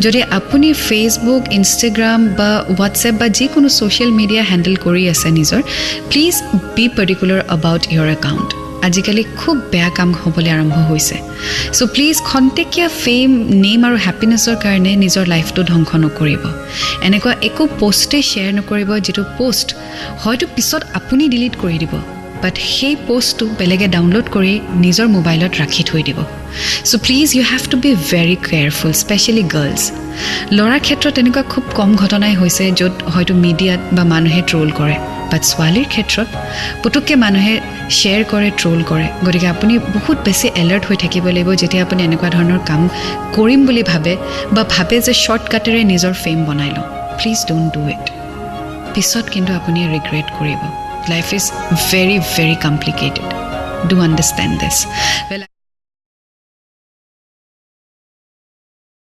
যদি আপুনি Facebook Instagram বা হোৱাটছএপ বা যিকোনো ছ'চিয়েল মিডিয়া হেণ্ডেল কৰি আছে নিজৰ please be particular about your account আজিকালি খুব বেয়া কাম হ'বলৈ আৰম্ভ হৈছে চ' প্লিজ খন্তেকীয়া ফেম নেম আৰু হেপিনেছৰ কাৰণে নিজৰ লাইফটো ধ্বংস নকৰিব এনেকুৱা একো পোষ্টে শ্বেয়াৰ নকৰিব যিটো পোষ্ট হয়তো পিছত আপুনি ডিলিট কৰি দিব বাট সেই পোষ্টটো বেলেগে ডাউনলোড কৰি নিজৰ মোবাইলত ৰাখি থৈ দিব চ' please you have to be very careful specially girls ল'ৰাৰ ক্ষেত্ৰত এনেকুৱা খুব কম ঘটনাই হৈছে য'ত হয়তো মিডিয়াত বা মানুহে ট্ৰল কৰে বাট ছোৱালীৰ ক্ষেত্ৰত পুতুককৈ মানুহে শ্বেয়াৰ কৰে ট্ৰল কৰে গতিকে আপুনি বহুত বেছি এলাৰ্ট হৈ থাকিব লাগিব যেতিয়া আপুনি এনেকুৱা ধৰণৰ কাম কৰিম বুলি ভাবে বা ভাবে যে শ্বৰ্টকাটেৰে নিজৰ ফেম বনাই লওঁ প্লিজ ডোণ্ট ডু ইট পিছত কিন্তু আপুনি ৰিগ্ৰেট কৰিব life is very, very complicated. Do understand this. Well,